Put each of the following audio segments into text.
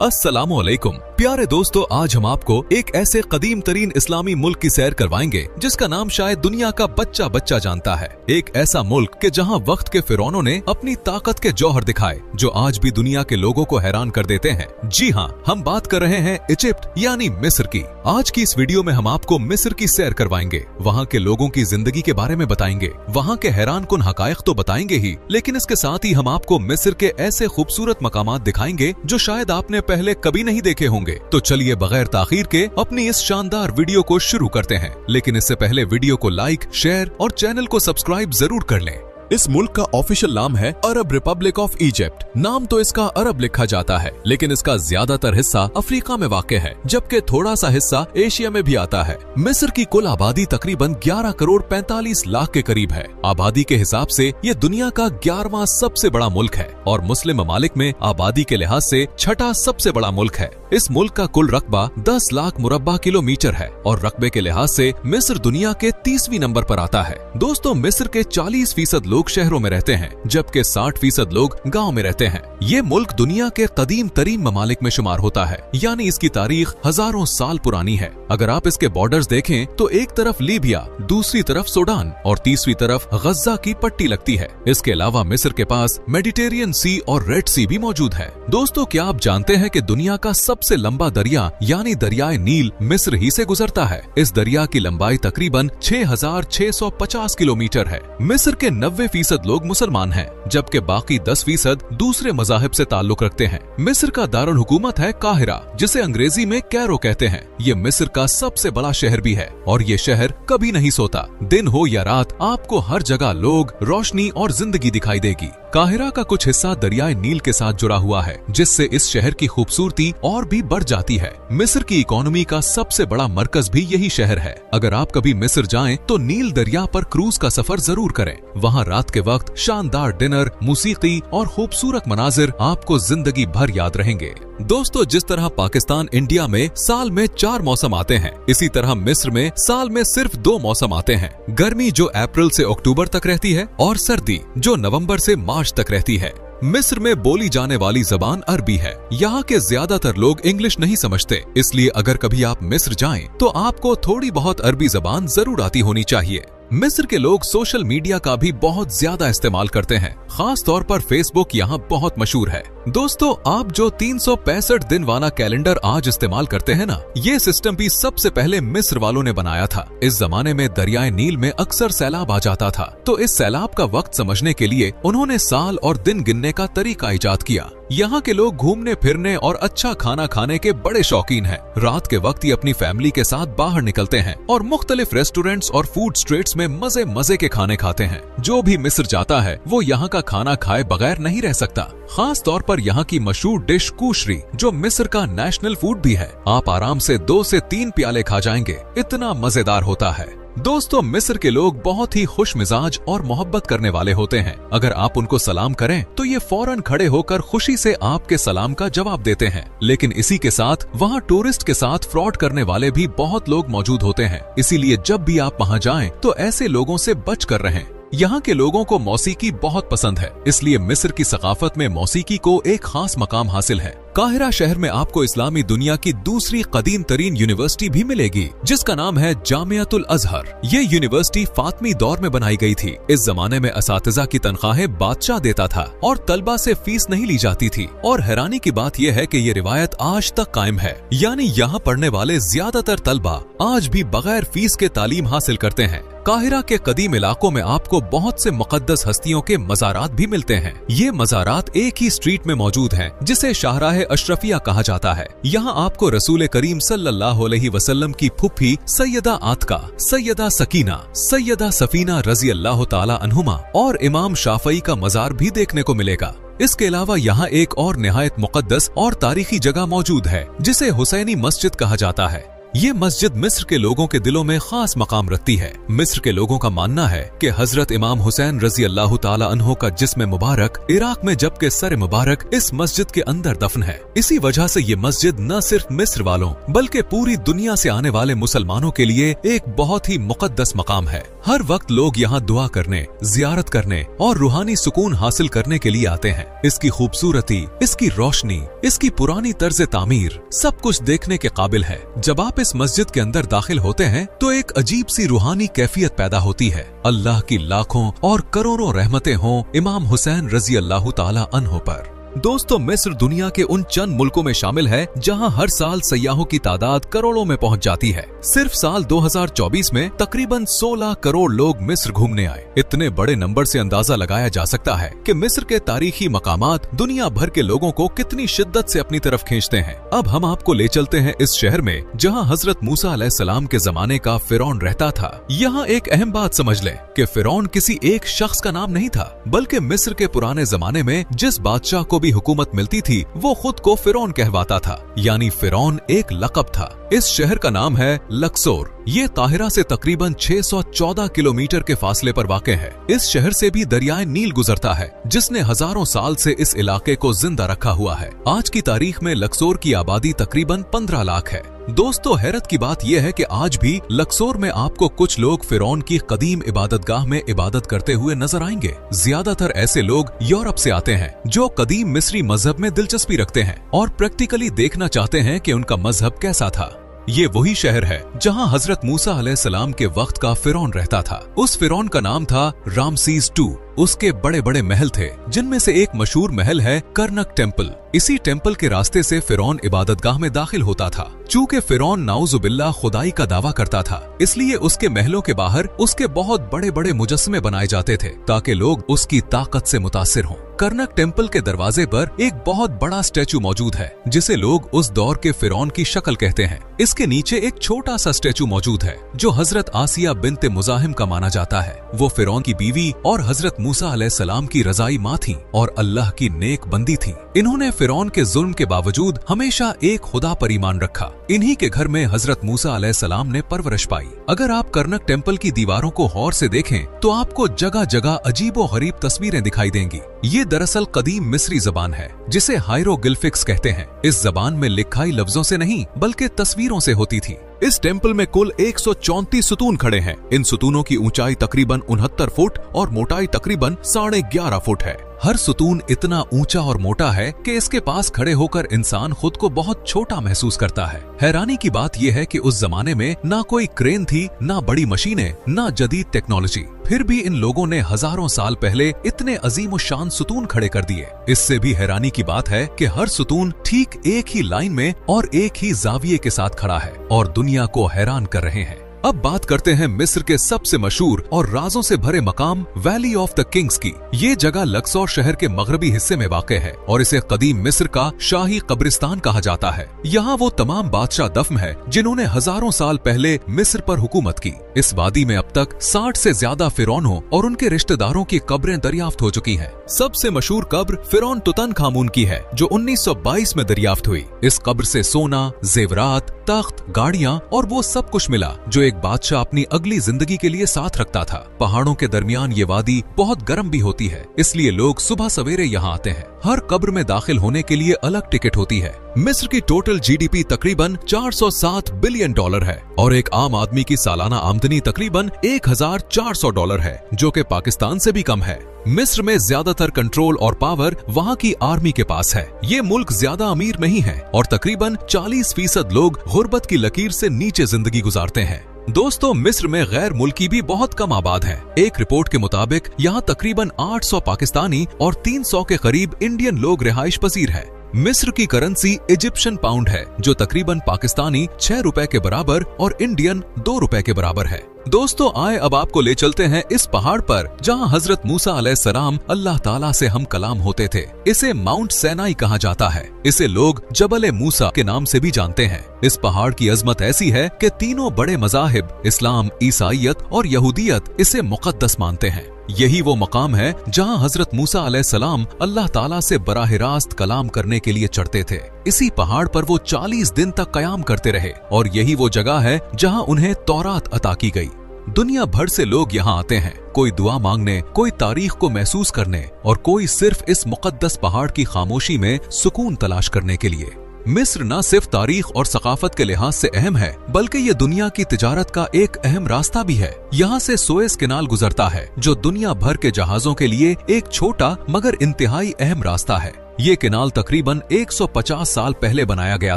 अस्सलामुअलैकुम प्यारे दोस्तों, आज हम आपको एक ऐसे कदीम तरीन इस्लामी मुल्क की सैर करवाएंगे जिसका नाम शायद दुनिया का बच्चा बच्चा जानता है। एक ऐसा मुल्क के जहां वक्त के फिरौनों ने अपनी ताकत के जौहर दिखाए जो आज भी दुनिया के लोगों को हैरान कर देते हैं। जी हाँ, हम बात कर रहे हैं इजिप्ट यानी मिस्र की। आज की इस वीडियो में हम आपको मिस्र की सैर करवाएंगे, वहाँ के लोगों की जिंदगी के बारे में बताएंगे, वहाँ के हैरान कुन हकायक तो बताएंगे ही, लेकिन इसके साथ ही हम आपको मिस्र के ऐसे खूबसूरत मकामात दिखाएंगे जो शायद आपने पहले कभी नहीं देखे होंगे। तो चलिए बगैर ताखीर के अपनी इस शानदार वीडियो को शुरू करते हैं, लेकिन इससे पहले वीडियो को लाइक, शेयर और चैनल को सब्सक्राइब जरूर कर लें। इस मुल्क का ऑफिशियल नाम है अरब रिपब्लिक ऑफ इजिप्ट। नाम तो इसका अरब लिखा जाता है, लेकिन इसका ज्यादातर हिस्सा अफ्रीका में वाक़ है, जबकि थोड़ा सा हिस्सा एशिया में भी आता है। मिस्र की कुल आबादी तकरीबन 11 करोड़ 45 लाख के करीब है। आबादी के हिसाब से ये दुनिया का 11वां सबसे बड़ा मुल्क है और मुस्लिम ममालिक में आबादी के लिहाज से छठा सबसे बड़ा मुल्क है। इस मुल्क का कुल रकबा 10 लाख मुरब्बा किलोमीटर है और रकबे के लिहाज से मिस्र दुनिया के 30वीं नंबर पर आता है। दोस्तों, मिस्र के 40% लोग शहरों में रहते हैं, जबकि 60% लोग गांव में रहते हैं। ये मुल्क दुनिया के कदीम तरीन ममालिक में शुमार होता है, यानी इसकी तारीख हजारों साल पुरानी है। अगर आप इसके बॉर्डर्स देखें तो एक तरफ लीबिया, दूसरी तरफ सूडान और तीसरी तरफ गज्जा की पट्टी लगती है। इसके अलावा मिस्र के पास मेडिटेरियन सी और रेड सी भी मौजूद है। दोस्तों, क्या आप जानते हैं कि दुनिया का सबसे लंबा दरिया यानी दरियाए नील मिस्र ही से गुजरता है। इस दरिया की लंबाई तकरीबन 6650 किलोमीटर है। मिस्र के 90% लोग मुसलमान हैं, जबकि बाकी 10% दूसरे मज़ाहिब से ताल्लुक रखते हैं। मिस्र का दारुल हुकूमत है काहिरा, जिसे अंग्रेजी में कैरो कहते हैं। ये मिस्र का सबसे बड़ा शहर भी है और ये शहर कभी नहीं सोता। दिन हो या रात, आपको हर जगह लोग, रोशनी और जिंदगी दिखाई देगी। काहिरा का कुछ हिस्सा दरियाए नील के साथ जुड़ा हुआ है, जिससे इस शहर की खूबसूरती और भी बढ़ जाती है। मिस्र की इकोनॉमी का सबसे बड़ा मरकज भी यही शहर है। अगर आप कभी मिस्र जाएं तो नील दरिया पर क्रूज का सफर जरूर करें। वहाँ रात के वक्त शानदार डिनर, मूसीकी और खूबसूरत मनाजिर आपको जिंदगी भर याद रहेंगे। दोस्तों, जिस तरह पाकिस्तान इंडिया में साल में 4 मौसम आते हैं, इसी तरह मिस्र में साल में सिर्फ 2 मौसम आते हैं। गर्मी जो अप्रैल से अक्टूबर तक रहती है और सर्दी जो नवंबर से मार्च तक रहती है। मिस्र में बोली जाने वाली जबान अरबी है। यहाँ के ज्यादातर लोग इंग्लिश नहीं समझते, इसलिए अगर कभी आप मिस्र जाएं तो आपको थोड़ी बहुत अरबी जबान जरूर आती होनी चाहिए। मिस्र के लोग सोशल मीडिया का भी बहुत ज्यादा इस्तेमाल करते हैं, खास तौर पर फेसबुक यहाँ बहुत मशहूर है। दोस्तों, आप जो 365 दिन वाला कैलेंडर आज इस्तेमाल करते हैं ना, ये सिस्टम भी सबसे पहले मिस्र वालों ने बनाया था। इस जमाने में दरियाए नील में अक्सर सैलाब आ जाता था, तो इस सैलाब का वक्त समझने के लिए उन्होंने साल और दिन गिनने का तरीका इजाद किया। यहाँ के लोग घूमने फिरने और अच्छा खाना खाने के बड़े शौकीन हैं। रात के वक्त ही अपनी फैमिली के साथ बाहर निकलते हैं और मुख्तलिफ रेस्टोरेंट्स और फूड स्ट्रीट्स में मजे मजे के खाने खाते हैं। जो भी मिस्र जाता है वो यहाँ का खाना खाए बगैर नहीं रह सकता। खास तौर पर यहाँ की मशहूर डिश कुशरी, जो मिस्र का नेशनल फूड भी है। आप आराम से 2 से 3 प्याले खा जाएंगे, इतना मजेदार होता है। दोस्तों, मिस्र के लोग बहुत ही खुश मिजाज और मोहब्बत करने वाले होते हैं। अगर आप उनको सलाम करें तो ये फौरन खड़े होकर खुशी से आपके सलाम का जवाब देते हैं। लेकिन इसी के साथ वहाँ टूरिस्ट के साथ फ्रॉड करने वाले भी बहुत लोग मौजूद होते हैं, इसीलिए जब भी आप वहाँ जाएं तो ऐसे लोगों से बच कर रहें। यहाँ के लोगों को मौसीकी बहुत पसंद है, इसलिए मिस्र की सकाफत में मौसीकी को एक खास मकाम हासिल है। काहिरा शहर में आपको इस्लामी दुनिया की दूसरी कदीम तरीन यूनिवर्सिटी भी मिलेगी, जिसका नाम है जामियातुल अजहर। ये यूनिवर्सिटी फातमी दौर में बनाई गई थी। इस जमाने में असातिज़ा की तनख्वाहें बादशाह देता था और तलबा से फीस नहीं ली जाती थी। और हैरानी की बात यह है कि ये रिवायत आज तक कायम है, यानी यहाँ पढ़ने वाले ज्यादातर तलबा आज भी बगैर फीस के तालीम हासिल करते हैं। काहिरा के कदीम इलाकों में आपको बहुत से मुकद्दस हस्तियों के मज़ारात भी मिलते हैं। ये मज़ारात एक ही स्ट्रीट में मौजूद हैं, जिसे शाहराह अशरफिया कहा जाता है। यहाँ आपको रसूल करीम सल्लल्लाहु अलैहि वसल्लम की फुफ्फी सैयदा आतका, सैयदा सकीना, सैयदा सफीना रजी अल्लाह ताला अन्हुमा और इमाम शाफई का मज़ार भी देखने को मिलेगा। इसके अलावा यहाँ एक और निहायत मुकद्दस और तारीखी जगह मौजूद है, जिसे हुसैनी मस्जिद कहा जाता है। ये मस्जिद मिस्र के लोगों के दिलों में खास मकाम रखती है। मिस्र के लोगों का मानना है कि हजरत इमाम हुसैन रजी अल्लाह ताला अन्हो का जिस्म मुबारक इराक में, जबकि सर मुबारक इस मस्जिद के अंदर दफन है। इसी वजह से ये मस्जिद न सिर्फ मिस्र वालों बल्कि पूरी दुनिया से आने वाले मुसलमानों के लिए एक बहुत ही मुकद्दस मकाम है। हर वक्त लोग यहाँ दुआ करने, जियारत करने और रूहानी सुकून हासिल करने के लिए आते हैं। इसकी खूबसूरती, इसकी रोशनी, इसकी पुरानी तर्ज तामीर सब कुछ देखने के काबिल है। जब आप इस मस्जिद के अंदर दाखिल होते हैं तो एक अजीब सी रूहानी कैफियत पैदा होती है। अल्लाह की लाखों और करोड़ों रहमतें हों इमाम हुसैन रजी अल्लाह ताला अन्हो पर। दोस्तों, मिस्र दुनिया के उन चंद मुल्कों में शामिल है जहां हर साल सयाहों की तादाद करोड़ों में पहुंच जाती है। सिर्फ साल 2024 में तकरीबन 16 करोड़ लोग मिस्र घूमने आए। इतने बड़े नंबर से अंदाजा लगाया जा सकता है कि मिस्र के तारीखी मकामात दुनिया भर के लोगों को कितनी शिद्दत से अपनी तरफ खींचते हैं। अब हम आपको ले चलते हैं इस शहर में जहाँ हजरत मूसा अलैहिस्सलाम के जमाने का फिरौन रहता था। यहाँ एक अहम बात समझ लें कि फिरौन किसी एक शख्स का नाम नहीं था, बल्कि मिस्र के पुराने जमाने में जिस बादशाह को भी हुकूमत मिलती थी वो खुद को फिरौन कहवाता था, यानी फिरौन एक लक़ब था। इस शहर का नाम है लक्सोर। ये काहिरा से तकरीबन 614 किलोमीटर के फासले पर वाक़ है। इस शहर से भी दरियाए नील गुजरता है जिसने हजारों साल से इस इलाके को जिंदा रखा हुआ है। आज की तारीख में लक्सोर की आबादी तकरीबन 15 लाख है। दोस्तों, हैरत की बात यह है कि आज भी लक्सोर में आपको कुछ लोग फिरौन की कदीम इबादतगाह में इबादत करते हुए नजर आएंगे। ज्यादातर ऐसे लोग यूरोप से आते हैं जो कदीम मिस्री मजहब में दिलचस्पी रखते हैं और प्रैक्टिकली देखना चाहते हैं कि उनका मजहब कैसा था। ये वही शहर है जहां हजरत मूसा अलैहिस्सलाम के वक्त का फिरौन रहता था। उस फिरौन का नाम था रामसीस II। उसके बड़े बड़े महल थे जिनमें से एक मशहूर महल है कर्नक टेम्पल। इसी टेम्पल के रास्ते से फिरौन इबादतगाह में दाखिल होता था। चूंकि फिरौन नाउजुबिल्लाह खुदाई का दावा करता था, इसलिए उसके महलों के बाहर उसके बहुत बड़े बड़े मुजस्समे बनाए जाते थे ताकि लोग उसकी ताकत से मुतासिर हों। कर्नक टेम्पल के दरवाजे पर एक बहुत बड़ा स्टैचू मौजूद है जिसे लोग उस दौर के फिरौन की शक्ल कहते हैं। इसके नीचे एक छोटा सा स्टैचू मौजूद है जो हजरत आसिया बिन्ते मुजाहिम का माना जाता है। वो फिरौन की बीवी और हजरत मूसा अलैहिस्सलाम की रजाई माँ थी और अल्लाह की नेक बंदी थी। इन्होंने फिरौन के जुल्म के बावजूद हमेशा एक खुदा पर ईमान रखा। इन्हीं के घर में हजरत मूसा अलैहिस्सलाम ने परवरिश पाई। अगर आप कर्नक टेम्पल की दीवारों को गौर से देखें तो आपको जगह जगह अजीबो गरीब तस्वीरें दिखाई देंगी। ये दरअसल कदीम मिस्री जबान है जिसे हायरोग्लिफिक्स कहते हैं। इस जबान में लिखाई लफ्जों से नहीं बल्कि तस्वीरों से होती थी। इस टेम्पल में कुल 134 सुतून खड़े हैं। इन सुतूनों की ऊंचाई तकरीबन 69 फुट और मोटाई तकरीबन 11.5 फुट है। हर सुतून इतना ऊंचा और मोटा है कि इसके पास खड़े होकर इंसान खुद को बहुत छोटा महसूस करता है। हैरानी की बात यह है कि उस जमाने में ना कोई क्रेन थी, ना बड़ी मशीनें, ना जदीद टेक्नोलॉजी, फिर भी इन लोगों ने हजारों साल पहले इतने अजीम शान सुतून खड़े कर दिए। इससे भी हैरानी की बात है कि हर सुतून ठीक एक ही लाइन में और एक ही जाविये के साथ खड़ा है और दुनिया को हैरान कर रहे हैं। अब बात करते हैं मिस्र के सबसे मशहूर और राजों से भरे मकाम वैली ऑफ द किंग्स की। ये जगह लक्सौर शहर के मगरबी हिस्से में वाक़ है और इसे कदीम मिस्र का शाही कब्रिस्तान कहा जाता है। यहाँ वो तमाम बादशाह दफन है जिन्होंने हजारों साल पहले मिस्र पर हुकूमत की। इस वादी में अब तक 60 से ज्यादा फिरौनों और उनके रिश्तेदारों की कब्रें दरियाफ्त हो चुकी हैं। सबसे मशहूर कब्र फिरौन तुतनखामुन की है जो 1922 में दरियाफ्त हुई। इस कब्र से सोना, जेवरात, तख्त, गाड़ियाँ और वो सब कुछ मिला जो एक बादशाह अपनी अगली जिंदगी के लिए साथ रखता था। पहाड़ों के दरमियान ये वादी बहुत गर्म भी होती है, इसलिए लोग सुबह सवेरे यहाँ आते हैं। हर कब्र में दाखिल होने के लिए अलग टिकट होती है। मिस्र की टोटल जीडीपी तकरीबन $407 बिलियन है और एक आम आदमी की सालाना आमदनी तकरीबन $1400 है, जो कि पाकिस्तान से भी कम है। मिस्र में ज्यादातर कंट्रोल और पावर वहाँ की आर्मी के पास है। ये मुल्क ज्यादा अमीर नहीं है और तकरीबन 40% लोग गुर्बत की लकीर से नीचे जिंदगी गुजारते हैं। दोस्तों, मिस्र में गैर मुल्की भी बहुत कम आबाद हैं। एक रिपोर्ट के मुताबिक यहाँ तकरीबन 800 पाकिस्तानी और 300 के करीब इंडियन लोग रिहाइश पजीर हैं। मिस्र की करेंसी इजिप्शियन पाउंड है जो तकरीबन पाकिस्तानी 6 रुपए के बराबर और इंडियन 2 रुपए के बराबर है। दोस्तों, आए अब आपको ले चलते हैं इस पहाड़ पर जहां हजरत मूसा अलैहिस्सलाम अल्लाह ताला से हम कलाम होते थे। इसे माउंट सैनाई कहा जाता है। इसे लोग जबल मूसा के नाम से भी जानते हैं। इस पहाड़ की अजमत ऐसी है कि तीनों बड़े मज़ाहिब इस्लाम, ईसाईयत और यहूदियत इसे मुक़द्दस मानते हैं। यही वो मकाम है जहां हजरत मूसा अलैहिस्सलाम अल्लाह ताला से बराह रास्त कलाम करने के लिए चढ़ते थे। इसी पहाड़ पर वो 40 दिन तक कयाम करते रहे और यही वो जगह है जहां उन्हें तौरात अता की गई। दुनिया भर से लोग यहाँ आते हैं, कोई दुआ मांगने, कोई तारीख को महसूस करने और कोई सिर्फ इस मुकद्दस पहाड़ की खामोशी में सुकून तलाश करने के लिए। मिस्र न सिर्फ तारीख और सकाफत के लिहाज से अहम है, बल्कि ये दुनिया की तिजारत का एक अहम रास्ता भी है। यहाँ से सुएज कैनाल गुजरता है, जो दुनिया भर के जहाजों के लिए एक छोटा मगर इंतहाई अहम रास्ता है। ये कैनाल तकरीबन 150 साल पहले बनाया गया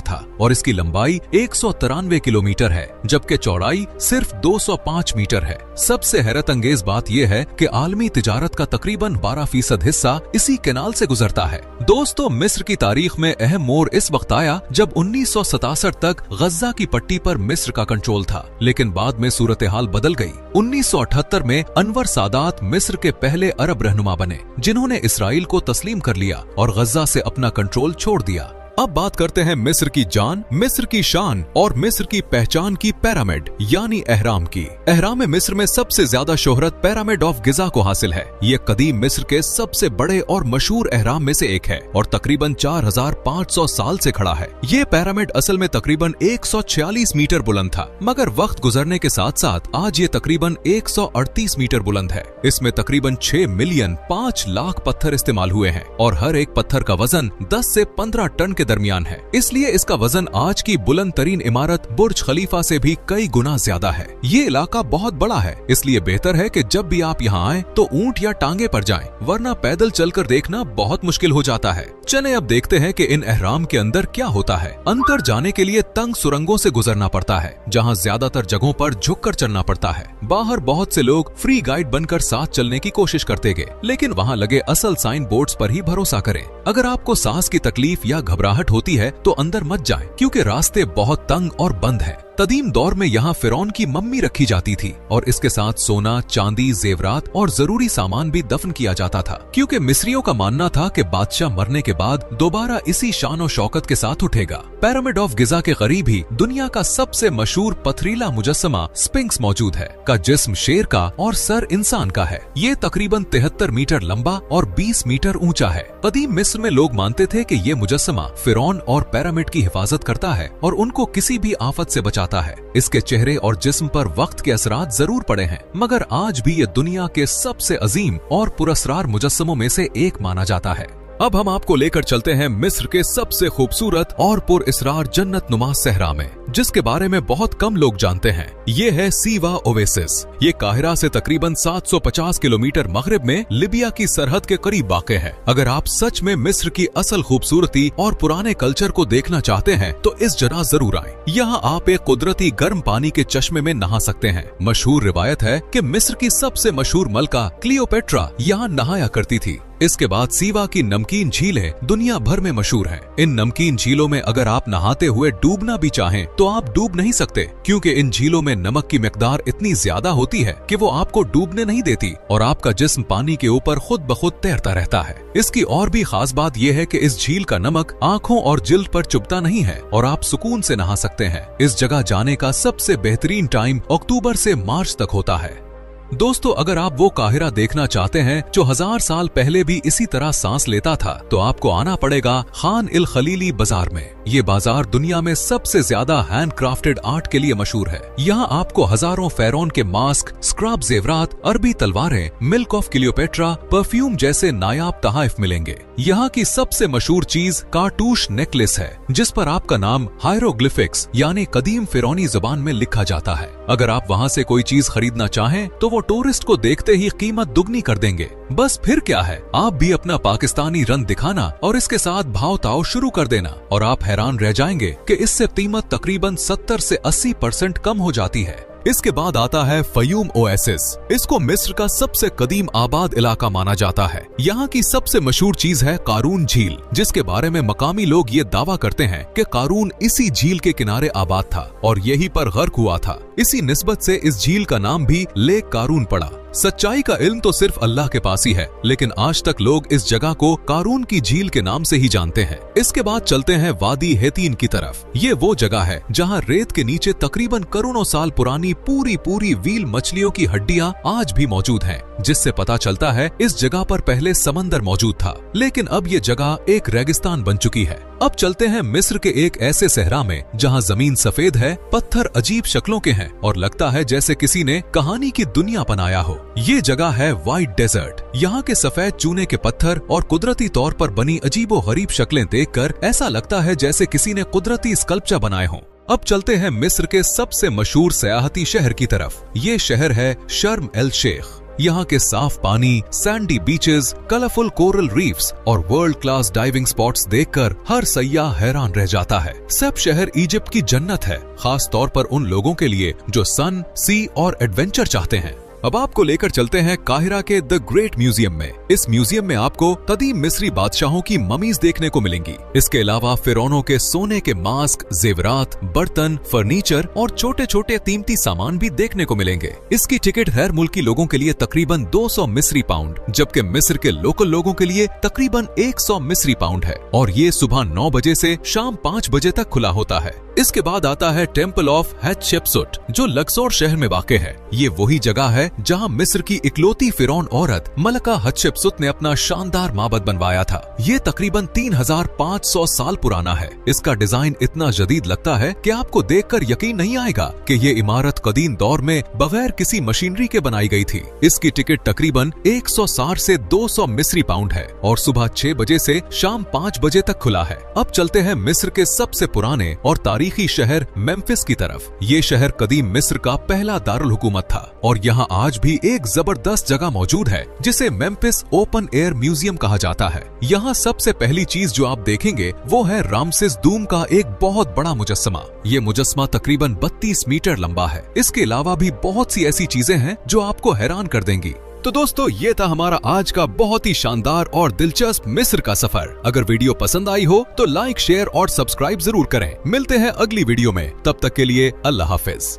था और इसकी लंबाई 193 किलोमीटर है, जबकि चौड़ाई सिर्फ 205 मीटर है। सबसे हैरत अंगेज बात यह है कि आलमी तिजारत का तकरीबन 12% हिस्सा इसी कैनाल से गुजरता है। दोस्तों, मिस्र की तारीख में अहम मोड़ इस वक्त आया जब 1967 तक गज्जा की पट्टी पर मिस्र का कंट्रोल था, लेकिन बाद में सूरत हाल बदल गई। 1978 में अनवर सादात मिस्र के पहले अरब रहनुमा बने, जिन्होंने इसराइल को तस्लीम कर लिया और गज्जा से अपना कंट्रोल छोड़ दिया। अब बात करते हैं मिस्र की जान, मिस्र की शान और मिस्र की पहचान की पिरामिड यानी एहराम की। एहराम मिस्र में सबसे ज्यादा शोहरत पिरामिड ऑफ गिजा को हासिल है। ये कदीम मिस्र के सबसे बड़े और मशहूर एहराम में से एक है और तकरीबन 4500 साल से खड़ा है। ये पिरामिड असल में तकरीबन 146 मीटर बुलंद था, मगर वक्त गुजरने के साथ साथ आज ये तकरीबन 138 मीटर बुलंद है। इसमें तकरीबन 6 मिलियन 5 लाख पत्थर इस्तेमाल हुए हैं और हर एक पत्थर का वजन 10 से 15 टन के दरमियान है। इसलिए इसका वजन आज की बुलंद तरीन इमारत बुर्ज खलीफा से भी कई गुना ज्यादा है। ये इलाका बहुत बड़ा है, इसलिए बेहतर है कि जब भी आप यहाँ आए तो ऊंट या टांगे पर जाएं, वरना पैदल चलकर देखना बहुत मुश्किल हो जाता है। चलें अब देखते हैं कि इन एहराम के अंदर क्या होता है। अंदर जाने के लिए तंग सुरंगों से गुजरना पड़ता है, जहाँ ज्यादातर जगहों पर झुककर चलना पड़ता है। बाहर बहुत से लोग फ्री गाइड बनकर साथ चलने की कोशिश करते गए, लेकिन वहाँ लगे असल साइन बोर्ड्स पर ही भरोसा करें। अगर आपको सांस की तकलीफ या घबराहट होती है तो अंदर मत जाएं, क्योंकि रास्ते बहुत तंग और बंद है। कदीम दौर में यहाँ फिरौन की मम्मी रखी जाती थी और इसके साथ सोना, चांदी, जेवरात और जरूरी सामान भी दफन किया जाता था, क्योंकि मिस्रियों का मानना था कि बादशाह मरने के बाद दोबारा इसी शान और शौकत के साथ उठेगा। पिरामिड ऑफ गिजा के करीब ही दुनिया का सबसे मशहूर पथरीला मुजस्समा स्फिंक्स मौजूद है, का जिस्म शेर का और सर इंसान का है। ये तकरीबन 73 मीटर लंबा और 20 मीटर ऊंचा है। कदीम मिस्र में लोग मानते थे कि ये मुजस्समा फिरौन और पिरामिड की हिफाजत करता है और उनको किसी भी आफत से बचाता है। इसके चेहरे और जिस्म पर वक्त के असरात जरूर पड़े हैं, मगर आज भी ये दुनिया के सबसे अजीम और पुरस्कार मुजस्समों में से एक माना जाता है। अब हम आपको लेकर चलते हैं मिस्र के सबसे खूबसूरत और पुरअसरार जन्नत नुमा सहरा में, जिसके बारे में बहुत कम लोग जानते हैं। ये है सीवा ओवेसिस। ये काहिरा से तकरीबन 750 किलोमीटर मगरिब में लिबिया की सरहद के करीब वाक़े है। अगर आप सच में मिस्र की असल खूबसूरती और पुराने कल्चर को देखना चाहते हैं तो इस जगह जरूर आएं। यहाँ आप एक कुदरती गर्म पानी के चश्मे में नहा सकते हैं। मशहूर रिवायत है कि मिस्र की सबसे मशहूर मलका क्लियोपेट्रा यहाँ नहाया करती थी। इसके बाद सीवा की नमकीन झीलें दुनिया भर में मशहूर हैं। इन नमकीन झीलों में अगर आप नहाते हुए डूबना भी चाहें तो आप डूब नहीं सकते, क्योंकि इन झीलों में नमक की मिकदार इतनी ज्यादा होती है कि वो आपको डूबने नहीं देती और आपका जिस्म पानी के ऊपर खुद ब खुद तैरता रहता है। इसकी और भी खास बात यह है कि इस झील का नमक आंखों और जिल्द पर चुभता नहीं है और आप सुकून से नहा सकते हैं। इस जगह जाने का सबसे बेहतरीन टाइम अक्टूबर से मार्च तक होता है। दोस्तों, अगर आप वो काहिरा देखना चाहते हैं जो 1000 साल पहले भी इसी तरह सांस लेता था, तो आपको आना पड़ेगा खान इल खलीली बाजार में। ये बाजार दुनिया में सबसे ज्यादा हैंड क्राफ्टेड आर्ट के लिए मशहूर है। यहाँ आपको हजारों फेरोन के मास्क, स्क्रब जेवरात, अरबी तलवारें, मिल्क ऑफ क्लियोपेट्रा, परफ्यूम जैसे नायाब तहाइफ मिलेंगे। यहाँ की सबसे मशहूर चीज कार्टूश नेकलेस है, जिस पर आपका नाम हायरोग्लिफिक्स यानी कदीम फिरौनी जुबान में लिखा जाता है। अगर आप वहाँ से कोई चीज खरीदना चाहें तो वो टूरिस्ट को देखते ही कीमत दुगनी कर देंगे। बस फिर क्या है, आप भी अपना पाकिस्तानी रंग दिखाना और इसके साथ भाव ताव शुरू कर देना और आप हैरान रह जाएंगे कि इससे कीमत तकरीबन 70 से 80% कम हो जाती है। इसके बाद आता है फयूम ओएसिस। इसको मिस्र का सबसे कदीम आबाद इलाका माना जाता है। यहाँ की सबसे मशहूर चीज है कारून झील, जिसके बारे में मकामी लोग ये दावा करते हैं कि कारून इसी झील के किनारे आबाद था और यहीं पर गर्क हुआ था। इसी निस्बत से इस झील का नाम भी लेक कारून पड़ा। सच्चाई का इल्म तो सिर्फ अल्लाह के पास ही है, लेकिन आज तक लोग इस जगह को कारून की झील के नाम से ही जानते हैं। इसके बाद चलते हैं वादी हेतीन की तरफ। ये वो जगह है जहाँ रेत के नीचे तकरीबन करोड़ों साल पुरानी पूरी व्हील मछलियों की हड्डियां आज भी मौजूद हैं, जिससे पता चलता है इस जगह पर पहले समंदर मौजूद था, लेकिन अब ये जगह एक रेगिस्तान बन चुकी है। अब चलते हैं मिस्र के एक ऐसे सहरा में जहाँ जमीन सफेद है, पत्थर अजीब शक्लों के हैं और लगता है जैसे किसी ने कहानी की दुनिया बनाया हो। ये जगह है व्हाइट डेजर्ट। यहाँ के सफेद चूने के पत्थर और कुदरती तौर पर बनी अजीबो गरीब शक्लें देखकर ऐसा लगता है जैसे किसी ने कुदरती स्कल्पचर बनाए हों। अब चलते हैं मिस्र के सबसे मशहूर सयाहती शहर की तरफ। ये शहर है शर्म एल शेख। यहाँ के साफ पानी, Sandy beaches, colourful coral reefs और वर्ल्ड क्लास डाइविंग स्पॉट्स देखकर हर सयाह हैरान रह जाता है। सब शहर इजिप्ट की जन्नत है, खास तौर पर उन लोगों के लिए जो सन, सी और एडवेंचर चाहते हैं। अब आपको लेकर चलते हैं काहिरा के द ग्रेट म्यूजियम में। इस म्यूजियम में आपको कदीम मिस्री बादशाहों की ममीज देखने को मिलेंगी। इसके अलावा फिरौनों के सोने के मास्क, जेवरात, बर्तन, फर्नीचर और छोटे छोटे कीमती सामान भी देखने को मिलेंगे। इसकी टिकट गैर मुल्की लोगों के लिए तकरीबन 200 मिस्री पाउंड, जबकि मिस्र के लोकल लोगों के लिए तकरीबन 100 मिस्री पाउंड है और ये सुबह 9 बजे से शाम 5 बजे तक खुला होता है। इसके बाद आता है टेम्पल ऑफ हेटशेप्सुट, जो लक्सोर शहर में वाक़ है। ये वही जगह है जहां मिस्र की इकलौती फिरौन औरत मलका हतशेप्सुत ने अपना शानदार माबद बनवाया था। ये तकरीबन 3500 साल पुराना है। इसका डिजाइन इतना जदीद लगता है कि आपको देखकर यकीन नहीं आएगा कि ये इमारत कदीम दौर में बगैर किसी मशीनरी के बनाई गई थी। इसकी टिकट तकरीबन 160 से 200 मिस्री पाउंड है और सुबह 6 बजे से शाम 5 बजे तक खुला है। अब चलते हैं मिस्र के सबसे पुराने और तारीखी शहर मेम्फिस की तरफ। ये शहर कदीम मिस्र का पहला दारुल हुकूमत था और यहाँ आज भी एक जबरदस्त जगह मौजूद है जिसे मेम्फिस ओपन एयर म्यूजियम कहा जाता है। यहाँ सबसे पहली चीज जो आप देखेंगे वो है रामसेस दूम का एक बहुत बड़ा मुजस्समा। ये मुजस्समा तकरीबन 32 मीटर लंबा है। इसके अलावा भी बहुत सी ऐसी चीजें हैं जो आपको हैरान कर देंगी। तो दोस्तों, ये था हमारा आज का बहुत ही शानदार और दिलचस्प मिस्र का सफर। अगर वीडियो पसंद आई हो तो लाइक, शेयर और सब्सक्राइब जरूर करें। मिलते हैं अगली वीडियो में, तब तक के लिए अल्लाह हाफिज।